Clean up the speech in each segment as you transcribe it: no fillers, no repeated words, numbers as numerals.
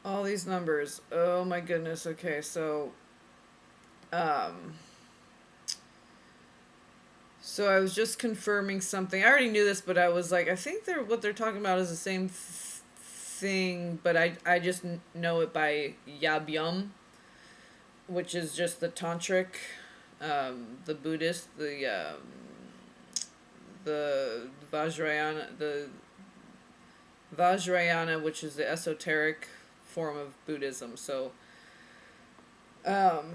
All these numbers. Oh my goodness. Okay, so um so I was just confirming something. I already knew this, but I was like, I think what they're talking about is the same thing, but I just know it by Yab-Yum, which is just the tantric, the Buddhist, the Vajrayana, which is the esoteric form of Buddhism. So, um,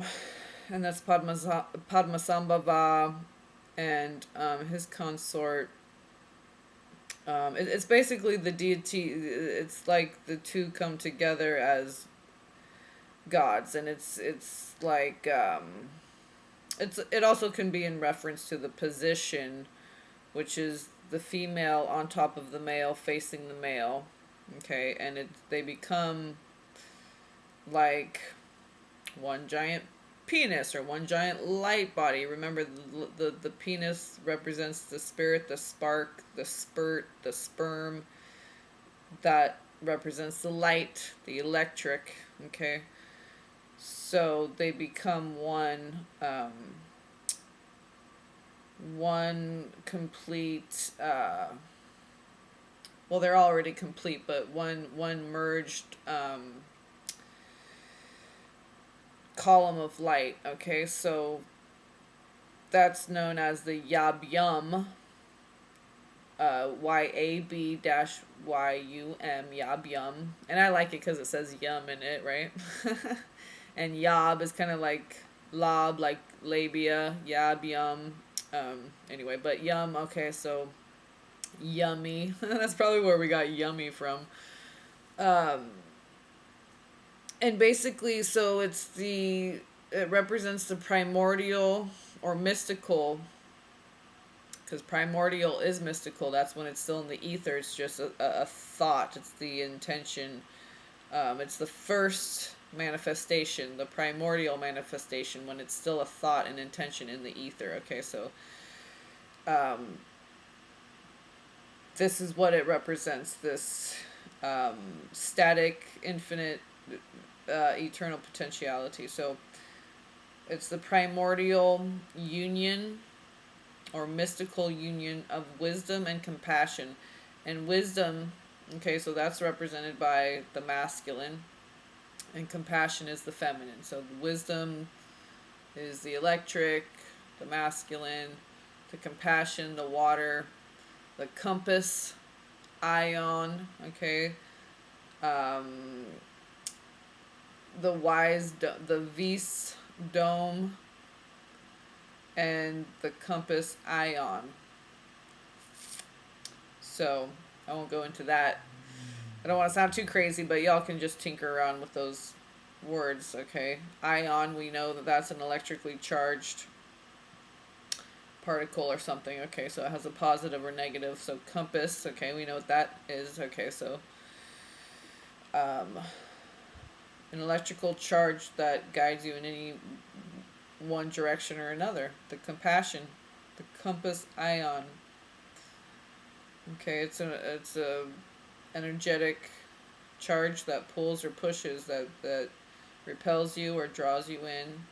and that's Padmasambhava and his consort. It's basically the deity. It's like the two come together as gods, and it's like it also can be in reference to the position, which is the female on top of the male facing the male. Okay, and they become like one giant penis or one giant light body. Remember, the penis represents the spirit, the spark, the spurt, the sperm. That represents the light, the electric. Okay, so they become one complete. Well, they're already complete, but one merged column of light. Okay, so that's known as the Yab-Yum, Yab-Yum, Yab-Yum. And I like it because it says yum in it, right? And Yab is kind of like lob, like labia, Yab-Yum. Anyway, but yum, okay, so yummy. That's probably where we got yummy from. Um, and basically, so it represents the primordial or mystical, because primordial is mystical. That's when it's still in the ether. It's just a thought. It's the intention. It's the first manifestation, the primordial manifestation, when it's still a thought and intention in the ether. Okay, so um, this is what it represents, this static, infinite, eternal potentiality. So it's the primordial union or mystical union of wisdom and compassion. And wisdom, okay, so that's represented by the masculine, and compassion is the feminine. So the wisdom is the electric, the masculine, the compassion, the water, the compass, ion, okay, um, the the vis, dome, and the compass, ion. So I won't go into that. I don't want to sound too crazy, but y'all can just tinker around with those words, okay? Ion, we know that that's an electrically charged particle or something, okay? So it has a positive or negative. So compass, okay, we know what that is, okay? So um, an electrical charge that guides you in any one direction or another. The compassion, the compass ion. Okay, it's a energetic charge that pulls or pushes, that repels you or draws you in.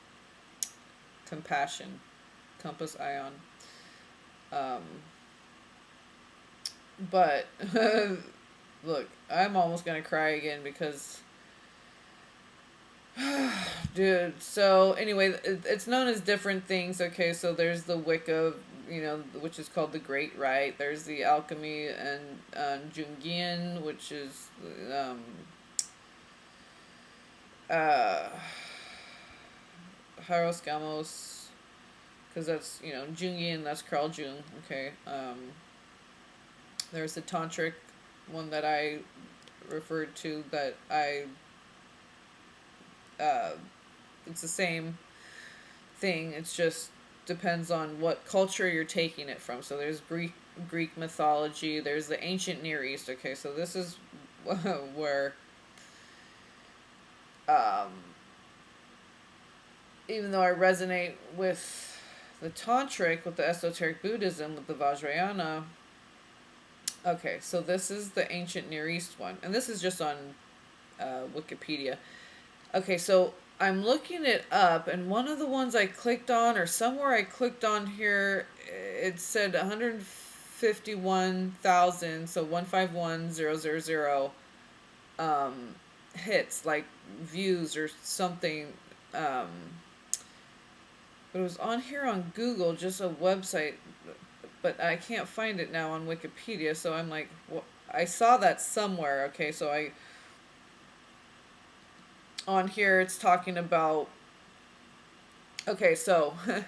Compassion, compass ion. Um, but look, I'm almost gonna cry again because, dude. So anyway, it's known as different things. Okay, so there's the Wicca, which is called the Great Rite. There's the alchemy and Jungian, which is um, uh, Heiros, Gamos, because that's Jungian. That's Carl Jung. Okay. There's the tantric one that I referred to that uh, it's the same thing. It's just depends on what culture you're taking it from. So there's Greek mythology. There's the ancient Near East. Okay, so this is where um, even though I resonate with the tantric, with the esoteric Buddhism, with the Vajrayana. Okay, so this is the ancient Near East one, and this is just on Wikipedia. Okay, so I'm looking it up, and one of the ones I clicked on, or somewhere I clicked on here, it said 151,000, so 151,000 hits, like views or something. Um, but it was on here on Google, just a website, but I can't find it now on Wikipedia. So I'm like, I saw that somewhere. Okay, so on here it's talking about. Okay, so so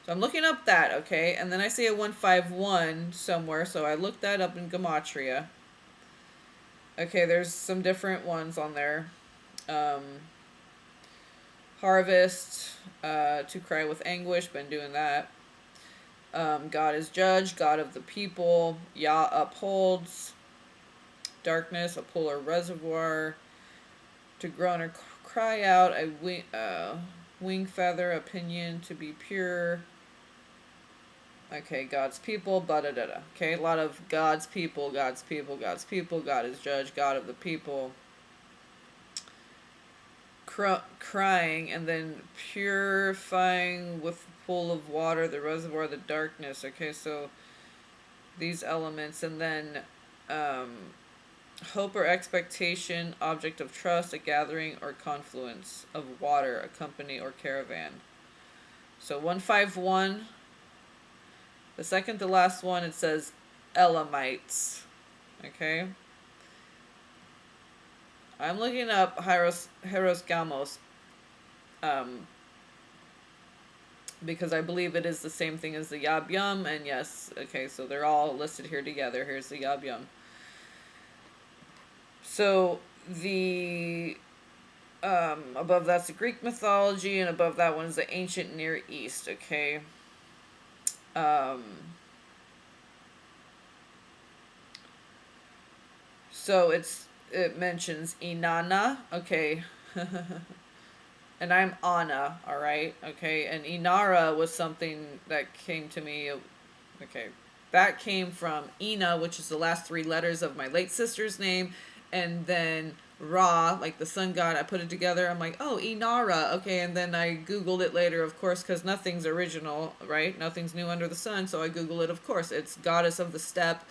I'm looking up that. Okay, and then I see a 151 somewhere. So I looked that up in Gematria. Okay, there's some different ones on there. Um, Harvest, to cry with anguish, been doing that. God is judge, God of the people. Yah upholds. Darkness, a polar reservoir. To groan or cry out, a wing feather, opinion, to be pure. Okay, God's people, blah, da, da, da. Okay, a lot of God's people, God's people, God's people. God is judge, God of the people. Crying, and then purifying with the pool of water, the reservoir, the darkness. Okay, so these elements, and then hope or expectation, object of trust, a gathering or confluence of water, a company or caravan. So 151, the second to last one, it says Elamites. Okay, I'm looking up Heiros Gamos, because I believe it is the same thing as the Yab-Yum, and yes, okay, so they're all listed here together. Here's the Yab-Yum. So the above that's the Greek mythology, and above that one is the ancient Near East. Okay. So it mentions Inanna. Okay. And I'm Anna, all right? Okay, and Inara was something that came to me. Okay, that came from Ina, which is the last three letters of my late sister's name, and then Ra, like the sun god. I put it together. I'm like, oh, Inara. Okay, and then I Googled it later, of course, because nothing's original, right? Nothing's new under the sun, so I Google it, of course. It's goddess of the steppe,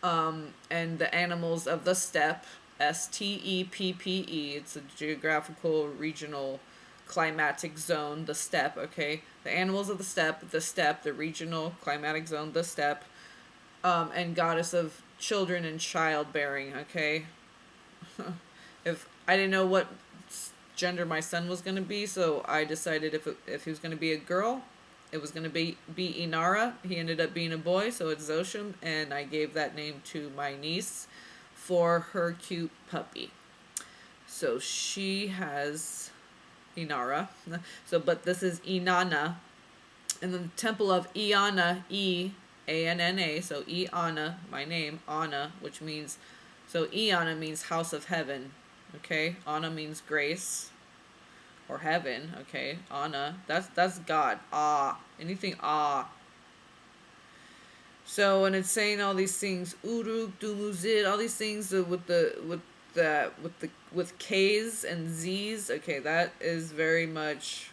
and the animals of the steppe, Steppe. It's a geographical regional climatic zone, the steppe. Okay, the animals of the steppe, the regional climatic zone, the steppe, and goddess of children and childbearing. Okay. If I didn't know what gender my son was going to be, so I decided if he was going to be a girl, it was going to be Inara. He ended up being a boy, so it's Zoshim, and I gave that name to my niece for her cute puppy. So she has Inara. So, but this is Inanna. And then the temple of Iana, E-A-N-N-A. So Iana, my name, Anna, which means, so Iana means house of heaven. Okay, Anna means grace or heaven. Okay, Anna, that's God. Ah, anything ah. So when it's saying all these things, Uruk, Dumuzid, all these things with K's and Z's, okay, that is very much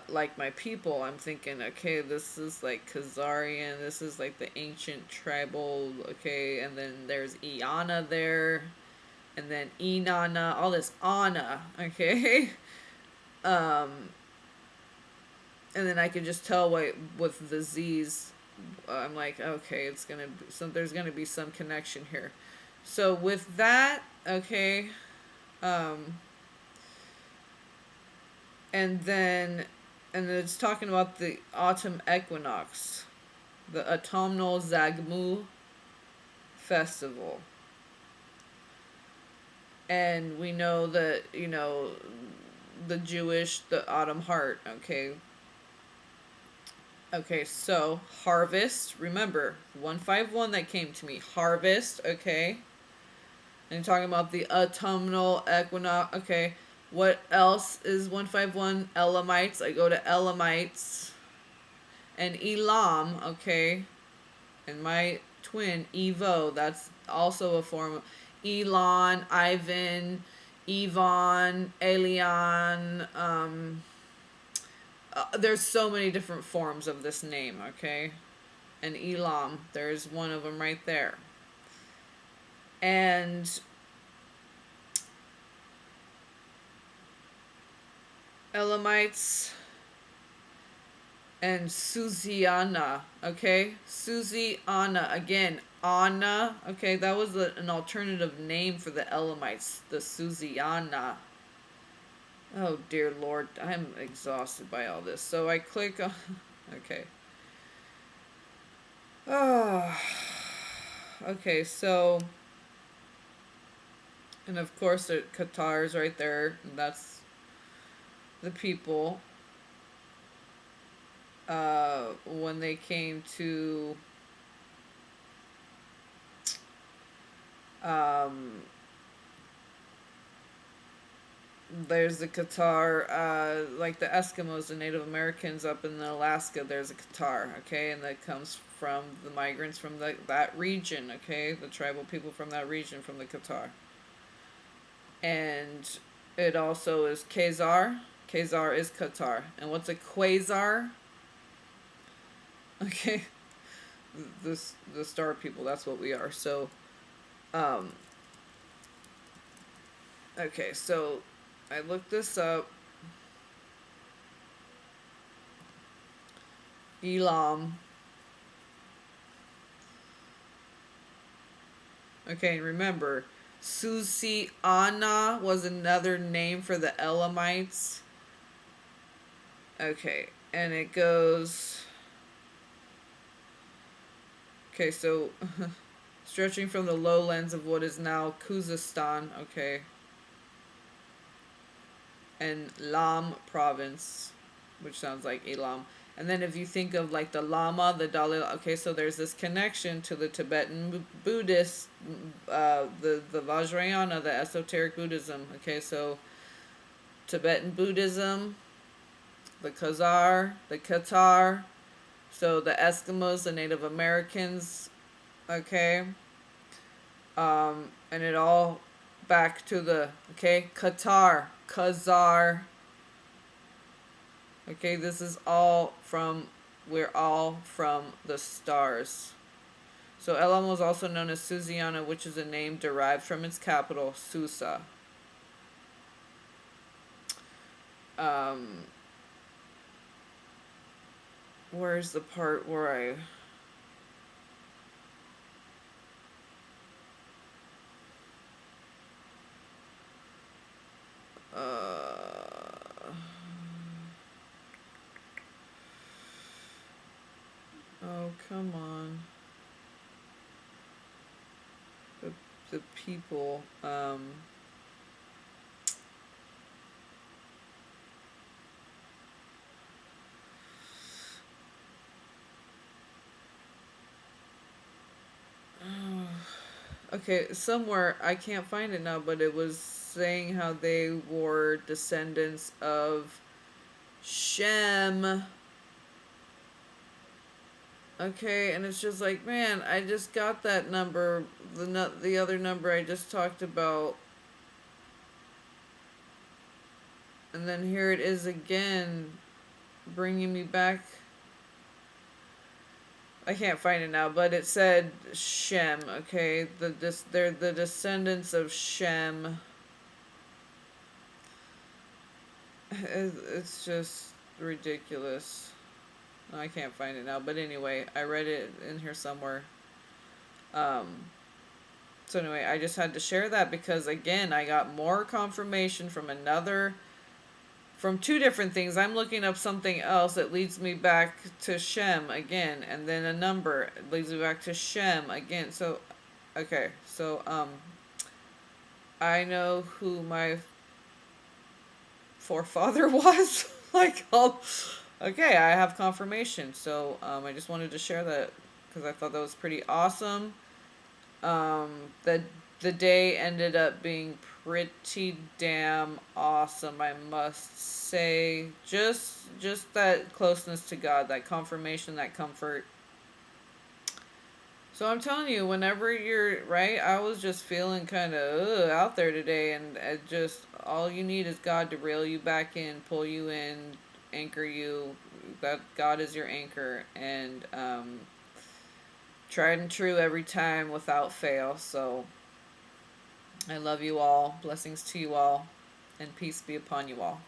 like my people. I'm thinking, okay, this is like Khazarian, this is like the ancient tribal, okay, and then there's Iana there, and then Inanna, all this Anna, okay. And then I could just tell with the Z's, I'm like, okay, it's gonna be there's gonna be some connection here. So with that, okay, and then it's talking about the autumn equinox, the autumnal Zagmu festival. And we know that, the autumn heart, okay. Okay, so harvest, remember, 151 that came to me, harvest, okay. And talking about the autumnal equinox, okay. What else is 151? Elamites. I go to Elamites. And Elam, okay. And my twin, Evo, that's also a form of... Elon, Ivan, Yvonne, Elian. There's so many different forms of this name, okay? And Elam, there's one of them right there. And Elamites and Susiana, okay? Susiana, again, Anna, okay? That was an alternative name for the Elamites, the Susiana. Oh, dear Lord, I'm exhausted by all this. So I click on, okay. Oh, okay, so, and of course, the Qatar's right there, and that's the people. When they came to there's the Qatar, like the Eskimos, the Native Americans up in Alaska, there's a Qatar, okay, and that comes from the migrants from that region, okay, the tribal people from that region, from the Qatar. And it also is Khazar. Khazar is Qatar. And what's a quasar? Okay, the star people, that's what we are. So, okay, so I looked this up. Elam. Okay, remember, Susiana was another name for the Elamites. Okay, and it goes... Okay, so stretching from the lowlands of what is now Khuzestan, okay, and Lam province, which sounds like Elam. And then if you think of like the Lama, the Dalai Lama, okay, so there's this connection to the Tibetan Buddhist, the Vajrayana, the esoteric Buddhism, okay, so Tibetan Buddhism, the Khazar, the Qatar, so the Eskimos, the Native Americans, okay, and it all back to the, okay, Qatar, Khazar, okay, this is all from, we're all from the stars. So Elam was also known as Susiana, which is a name derived from its capital, Susa. Where's the part where I... oh, come on. The people, okay, somewhere, I can't find it now, but it was saying how they were descendants of Shem. Okay, and it's just like, man, I just got that number, the other number I just talked about. And then here it is again, bringing me back. I can't find it now, but it said Shem, okay? They're the descendants of Shem. It's just ridiculous. I can't find it now, but anyway, I read it in here somewhere. So anyway, I just had to share that because, again, I got more confirmation from two different things. I'm looking up something else that leads me back to Shem again, and then a number leads me back to Shem again. So, okay, so, I know who my forefather was. Like, okay, I have confirmation. So, I just wanted to share that because I thought that was pretty awesome. The day ended up being pretty damn awesome, I must say. Just that closeness to God, that confirmation, that comfort. So I'm telling you, whenever you're right, I was just feeling kind of out there today, and it just all you need is God to reel you back in, pull you in, anchor you. That God is your anchor, and tried and true every time without fail. So I love you all. Blessings to you all, and peace be upon you all.